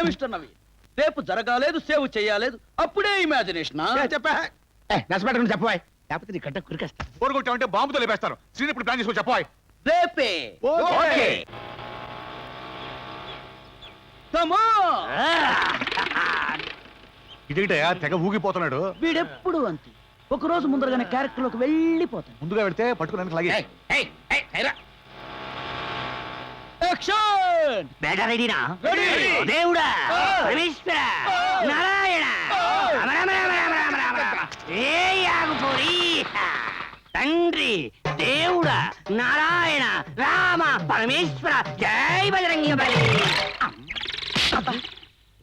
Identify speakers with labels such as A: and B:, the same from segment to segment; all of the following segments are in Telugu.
A: మిస్టర్ నవీన్, రేపు జరగాలేదు, సేవ్ చెయ్యాలేదు, అప్పుడే ఇమాజినేషన్.
B: చెప్పా నచ్చబెట్టకుండా చెప్పవాయ్, లేకపోతే నీ గడ్డ కురికేస్తా.
C: కోరుకుంటామంటే బాంబుతో లేపేస్తారు. శ్రీని ఇప్పుడు ప్లాన్ చేసుకో చెప్పవాయ్.
A: రేపే.
B: ఓకే.
C: ఇదేంటయ్యా తెగ ఊగిపోతున్నాడు.
A: వీడెప్పుడు అంతే, ఒక రోజు ముందరగానే క్యారెక్టర్ లోకి వెళ్ళిపోతాడు.
C: ముందుగా పెడితే పట్టుకునేందుకు లాగే.
A: యాక్షన్!
D: బేటా రెడీనా?
A: రెడీ.
D: దేవుడా, పరమేశ్వర, నారాయణ, రమ రమ రమ రమ రమ రమ రమ. ఏ యాగుపోరి, తండ్రి, దేవుడా, నారాయణ, రామ, పరమేశ్వర, జై బజరంగి బలి.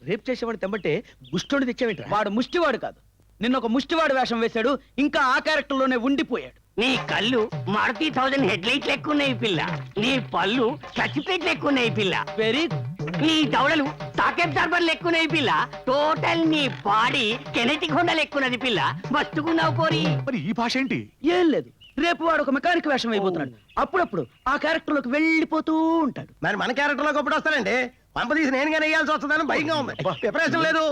B: రేపు చేసేవాడు తెమ్మంటే ముష్టోడు తెచ్చావేంట్రా?
A: వాడు ముష్టివాడు కాదు, నిన్న ఒక ముష్టివాడు వేషం వేశాడు, ఇంకా ఆ క్యారెక్టర్ లోనే ఉండిపోయాడు.
D: నీ కళ్ళు మారుతి 1000 హెడ్ లైట్ లెక్కున్నాయి పిల్ల, నీ పళ్ళు సర్టిఫికేట్ లెక్కున్నాయి పిల్ల,
A: వెరీ
D: నీ దవడలు సాకెట్ దర్బర్ లెక్కున్నాయి పిల్ల, టోటల్ నీ బాడీ కెనెటిక్ హోండా లెక్కున్నది పిల్ల, మస్తుకున్నావు పోరి.
C: మరి ఈ భాష ఏంటి?
A: ఏం లేదు, రేపు వాడు ఒక మెకానిక్ వేషం అయిపోతున్నాడు, అప్పుడప్పుడు ఆ క్యారెక్టర్ లోకి వెళ్ళిపోతూ ఉంటాడు.
B: మరి మన క్యారెక్టర్ లోకి ఎప్పుడు వస్తానండి? పంపదీసి నేనుగా వేయాల్సి వస్తుందని భయంగా ఉంది. ప్రిపరేషన్ లేదు.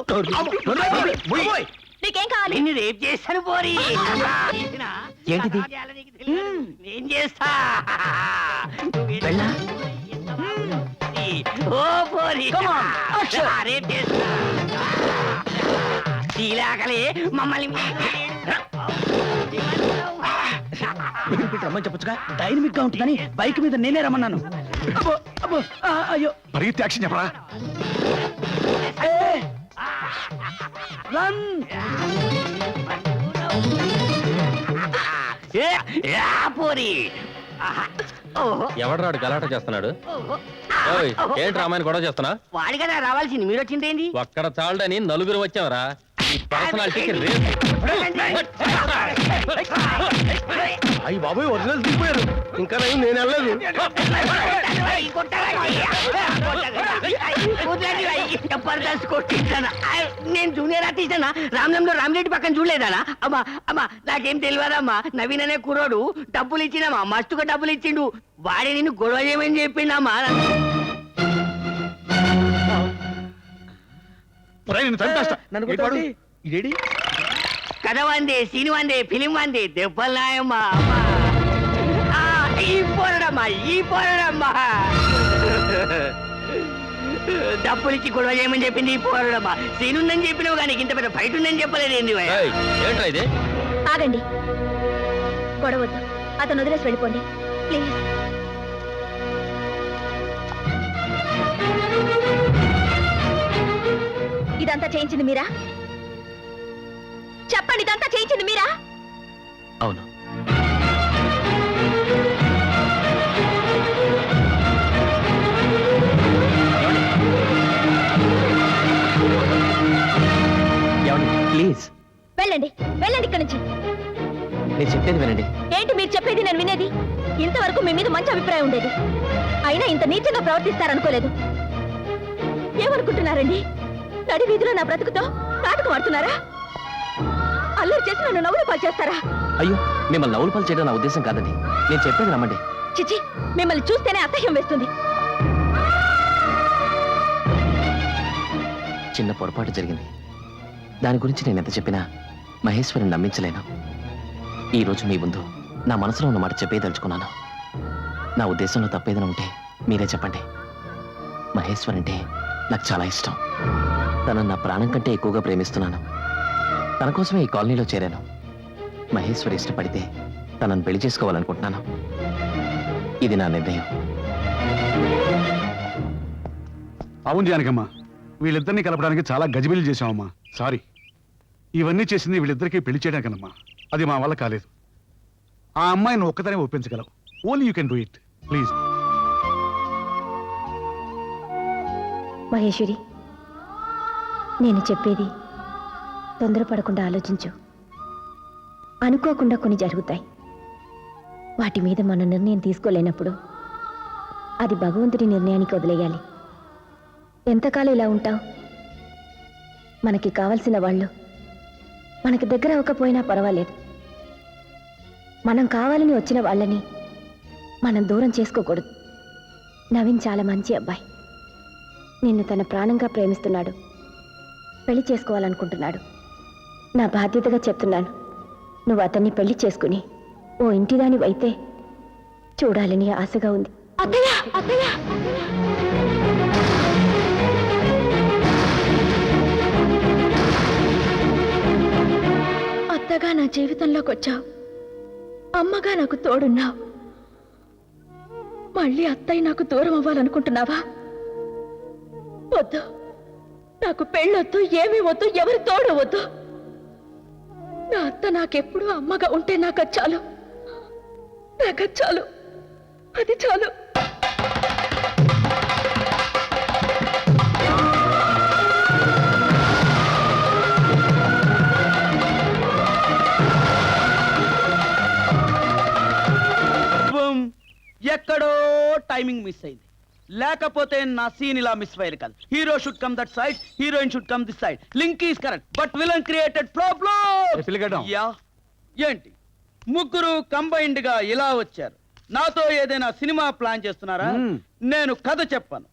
E: నీకేం కావాలి?
D: నిన్ను రేపు చేస్తాను పోరి.
B: ఏంటిది?
D: నేను చేస్తా.
B: వెళ్ళా?
D: ఓ పోరి,
A: Come on, action.
D: రేపు చేస్తా. తీలాకలే మమ్మల్ని
A: రమ్మని చెప్పొచ్చుగా, డైనమిక్ గా ఉంటుందని బైక్ మీద నేనే రమ్మన్నాను. అబ్బో, అబ్బో, అయ్యో.
C: పరిగెత్తి యాక్షన్ చెప్పరా.
A: రన్.
D: పోరి.
F: ఎవడరాడు గలాట చేస్తున్నాడు? ఓయ్, ఏంటి రామాయణ గొడవ చేస్తున్నా?
D: వాడి కదా రావాల్సింది, మీరు వచ్చిందేంటి?
F: ఒక్కడ చాలడని నలుగురు వచ్చావరా. ఈ పర్సనాలిటీకి రేపు.
B: అయ్యి బాబోయ్, ఒరిజినల్ దిగిపోయారు. ఇంకా నేను వెళ్ళలేదు.
D: జబర్దస్త్ కొట్టించానా? నేను జూనియర్ ఆర్టిస్ట్ అన్నా, రామనంలో రామిరెడ్డి పక్కన చూడలేదానా? అమ్మా అమ్మా, నాకేం తెలియదమ్మా. నవీన్ అనే కుర్రోడు డబ్బులు ఇచ్చినమ్మా, మస్తుగా డబ్బులు ఇచ్చిండు. వాడి నిన్ను గొడవ చేయమని చెప్పిండమ్మా.
B: ఇదేడి
D: కథ వందే, సీన్ వందే, ఫిలిం వందే, దెబ్బలు నాయమ్మా. ఈ పోరడమ్మా, ఈ పోరడమ్మా. డబ్బులు ఇచ్చి గొడవ చేయమని చెప్పింది ఈ పోరడమ్మా. సీన్ ఉందని చెప్పినావు కానీ ఇంత పెద్ద ఫైట్ ఉందని చెప్పలేదు ఏంది?
F: ఏయ్, ఏంట్రా ఇది?
E: ఆగండి, గొడవద్దు, అతను వదిలేసి వెళ్ళిపోండి ప్లీజ్. ఇదంతా చేయించింది మీరా? చెప్పండి, ఇదంతా చేయించింది మీరా?
F: అవును.
B: ప్లీజ్
E: వెళ్ళండి, వెళ్ళండి ఇక్కడి నుంచి.
B: నేను చెప్పేది వినండి.
E: ఏంటి మీరు చెప్పేది నేను వినేది? ఇంతవరకు మీ మీద మంచి అభిప్రాయం ఉండేది, అయినా ఇంత నీచంగా ప్రవర్తిస్తారనుకోలేదు. ఏమనుకుంటున్నారండి? నడి వీధిలో నా బ్రతుకుతో నాటకం ఆడుతున్నారా? అల్లరి చేసి నన్ను నవ్వులు పాలు చేస్తారా?
F: అయ్యో, మిమ్మల్ని నవ్వులు పాలు చేయడం నా ఉద్దేశం కాదండి. నేను చెప్పేది నమ్మండి.
E: చిచి, మిమ్మల్ని చూస్తేనే అసహ్యం వేస్తుంది.
F: చిన్న పొరపాటు జరిగింది, దాని గురించి నేను ఎంత చెప్పినా మహేశ్వరిని నమ్మించలేను. ఈ రోజు మీ ముందు నా మనసులో ఉన్న మాట చెప్పేదలుచుకున్నాను. నా ఉద్దేశంలో తప్పేదైనా ఉంటే మీరే చెప్పండి. మహేశ్వర్ అంటే నాకు చాలా ఇష్టం. తనను నా ప్రాణం కంటే ఎక్కువగా ప్రేమిస్తున్నాను. తన కోసమే ఈ కాలనీలో చేరాను. మహేశ్వరి ఇష్టపడితే తనను పెళ్లి చేసుకోవాలనుకుంటున్నాను. ఇది నా నిర్ణయం.
C: అవును జానకమ్మ, వీళ్ళిద్దరిని కలపడానికి చాలా గజిబిలి చేశామమ్మా. సారీ. ఇవన్నీ చేసింది వీళ్ళిద్దరికీ పెళ్లి చేయడానికనమ్మా. అది మా వల్ల కాలేదు. ఆ అమ్మాయిని ఒక్కదనే ఒప్పించగలవు. Only you can do it. Please.
E: Maheshwari, నేను చెప్పేది తొందరపడకుండా ఆలోచించు. అనుకోకుండా కొన్ని జరుగుతాయి. వాటి మీద మన నిర్ణయం తీసుకోలేనప్పుడు అది భగవంతుడి నిర్ణయానికి వదిలేయాలి. ఎంతకాలం ఇలా ఉంటావు? మనకి కావలసిన వాళ్ళు మనకి దగ్గర అవ్వకపోయినా పర్వాలేదు. మనం కావాలని వచ్చిన వాళ్ళని మనం దూరం చేసుకోకూడదు. నవీన్ చాలా మంచి అబ్బాయి. నిన్ను తన ప్రాణంగా ప్రేమిస్తున్నాడు, పెళ్లి చేసుకోవాలనుకుంటున్నాడు. నా బాధ్యతగా చెప్తున్నాను, నువ్వు అతన్ని పెళ్లి చేసుకుని ఓ ఇంటిదాని అయితే చూడాలని ఆశగా ఉంది. అత్తయ్య, అత్తయ్య! అత్తగా నా జీవితంలోకి వచ్చావు, అమ్మగా నాకు తోడున్నావు. మళ్ళీ అత్తయ్య నాకు దూరం అవ్వాలనుకుంటున్నావా? వద్దు, నాకు పెళ్ళొద్దు, ఏమీ వద్దు, ఎవరి తోడు వద్దు. నా అత్త నాకెప్పుడు అమ్మగా ఉంటే నాకు చాలు, నాకు చాలు, అది చాలు.
A: బూమ్. ఎక్కడో టైమింగ్ మిస్ అయింది, లేకపోతే నా సీన్ ఇలా మిస్ అయ్యేది కాదు. Hero should come that side, heroine should come this side. Link is correct, but villain created problem.
C: పిల్లగడ్డం.
A: యా, ఏంటి ముగ్గురు కంబైన్డ్ గా ఇలా వచ్చారు? నాతో ఏదైనా సినిమా ప్లాన్ చేస్తున్నారా? నేను కథ చెప్పను,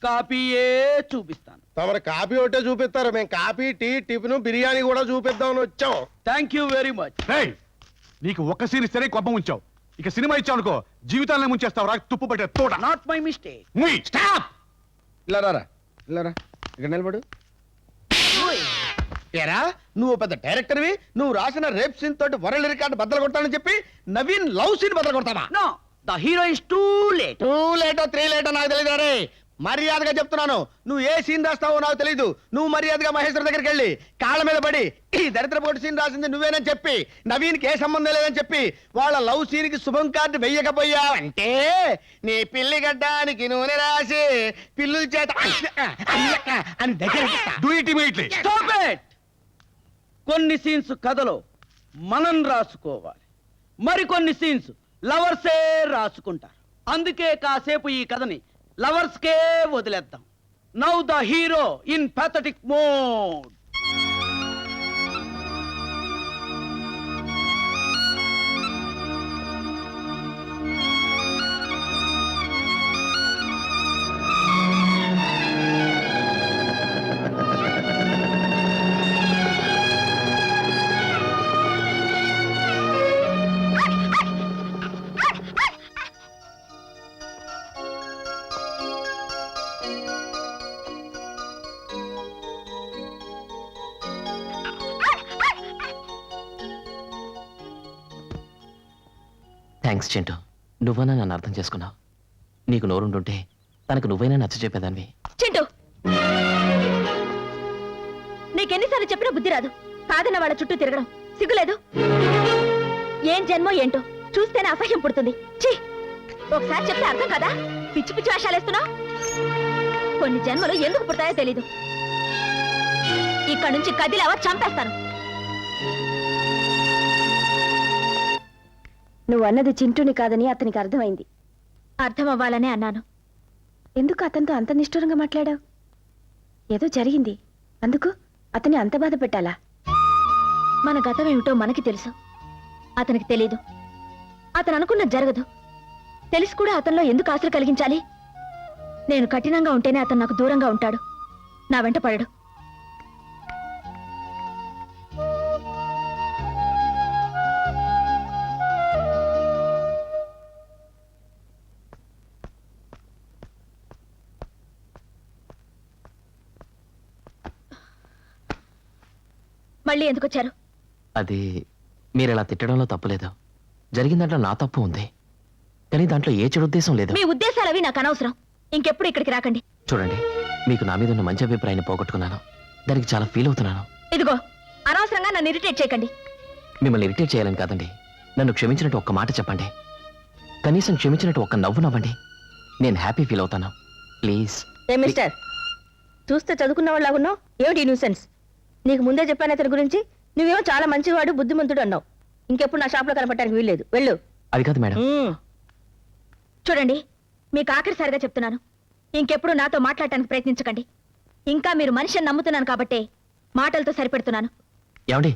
A: కాపీయే చూపిస్తాను.
B: తమరు కాపీ ఒకటే చూపిస్తారు, మేము కాపీ, టీ, టిఫిన్, బిర్యానీ కూడా చూపిద్దామని వచ్చాం.
A: Thank you very much.
C: రేయ్, నీకు ఒక్క సీన్ ఇస్తేనే కోపం ఉంచావు, ఇక సినిమా ఇచ్చావు అనుకో జీవితాన్ని ముంచేస్తావు. రా తుప్పు పట్టే తోట.
A: Not my mistake.
B: స్టాప్! ఇలా రారా, ఇలా రా, ఇక్కడ నిలబడు. ఏరా, నువ్వు పెద్ద డైరెక్టర్వి, నువ్వు రాసిన రేప్ సీన్ తోటి వరల్డ్ రికార్డు బద్దలు కొట్టానని చెప్పి నవీన్ లవ్ సీన్ బద్దలు కొడతావా?
A: No, the hero is too late.
B: 2 లేటో 3 లేటో నాకు తెలియదు రే. మర్యాదగా చెప్తున్నాను, నువ్వు ఏ సీన్ రాస్తావో నాకు తెలీదు. నువ్వు మర్యాదగా మహేశ్వర్ దగ్గరికి వెళ్ళి కాళ్ళ మీద పడి ఈ దరిద్రపోటు సీన్ రాసింది నువ్వేనని చెప్పి, నవీన్కి ఏ సంబంధం లేదని చెప్పి, వాళ్ళ లవ్ సీన్ కి శుభం కార్డు వెయ్యకపోయావంటే నీ పిల్లి గడ్డానికి నూనె రాసి పిల్లుల చేత అని దగ్గర
C: do it immediately.
A: Stop it. కొన్ని సీన్స్ కథలో మనం రాసుకోవాలి, మరికొన్ని సీన్స్ లవర్సే రాసుకుంటారు. అందుకే కాసేపు ఈ కథని లవర్స్కే వదిలేద్దాం. Now the hero in pathetic mode.
F: Thanks Chintu, నువ్వైనా నన్ను అర్థం చేసుకున్నావు. నీకు నోరుంటుంటే తనకు నువ్వైనా నచ్చ చెప్పేదాన్ని.
E: చింటూ, నీకెన్నిసార్లు చెప్పినా బుద్ధి రాదు. కాదన్న వాళ్ళ చుట్టూ తిరగడం సిగ్గులేదు? ఏం జన్మో ఏంటో చూస్తేనే అసహ్యం పుడుతుంది. ఛీ, ఒకసారి చెప్తే అర్థం కదా, పిచ్చి పిచ్చి వేషాలేస్తున్నావు. కొన్ని జన్మలు ఎందుకు పుడతాయో తెలీదు. ఇక్కడ నుంచి కదిలేవా చంపేస్తాను. నువ్వు అన్నది చింటూని కాదని అతనికి అర్థమైంది. అర్థం అవ్వాలనే అన్నాను. ఎందుకు అతనితో అంత నిష్ఠూరంగా మాట్లాడావు? ఏదో జరిగింది, అందుకు అతన్ని అంత బాధ పెట్టాలా? మన గతం ఏమిటో మనకి తెలుసు, అతనికి తెలీదు. అతను అనుకున్న జరగదు, తెలిసి కూడా అతనిలో ఎందుకు ఆశలు కలిగించాలి? నేను కఠినంగా ఉంటేనే అతను నాకు దూరంగా ఉంటాడు, నా వెంట పడడు. మళ్ళీ ఎందుకు వచ్చారు?
F: అది మీరు ఇలా తిట్టడంలో తప్పులేదు. జరిగిన దాంట్లో నా తప్పు ఉంది, కానీ దాంట్లో ఏ చెడు ఉద్దేశం లేదు.
E: మీ ఉద్దేశాలు అవి నాకు అనవసరం. ఇంకెప్పుడు ఇక్కడికి రాకండి.
F: చూడండి, మీకు నా మీద ఉన్న మంచి అభిప్రాయాన్ని పోగొట్టుకున్నాను, దానికి చాలా ఫీల్ అవుతున్నాను.
E: ఇదిగో, అనవసరంగా నన్ను ఇరిటేట్ చేయకండి.
F: మిమ్మల్ని ఇరిటేట్ చేయాలని కాదండి, నన్ను క్షమించినట్టు ఒక్క మాట చెప్పండి, కనీసం క్షమించినట్టు ఒక్క నవ్వు నవ్వండి, నేను హ్యాపీ ఫీల్ అవుతాను. ప్లీజ్.
E: ఏ మిస్టర్, చూస్తే చదువుకున్న వాళ్ళలాగున్నావు. ఏమిటి న్యూసెన్స్? నీకు ముందే చెప్పాను అతని గురించి. నువ్వేమో చాలా మంచివాడు, బుద్ధిమంతుడు అన్నావు. ఇంకెప్పుడు నా షాప్లో కనపడటానికి వీల్లేదు, వెళ్ళు.
F: అది కాదు మేడం.
E: చూడండి, మీకు ఆఖరిసారిగా చెప్తున్నాను, ఇంకెప్పుడు నాతో మాట్లాడటానికి ప్రయత్నించకండి. ఇంకా మీరు మనిషిని నమ్ముతున్నాను కాబట్టే మాటలతో సరిపెడుతున్నాను.
F: ఏమండి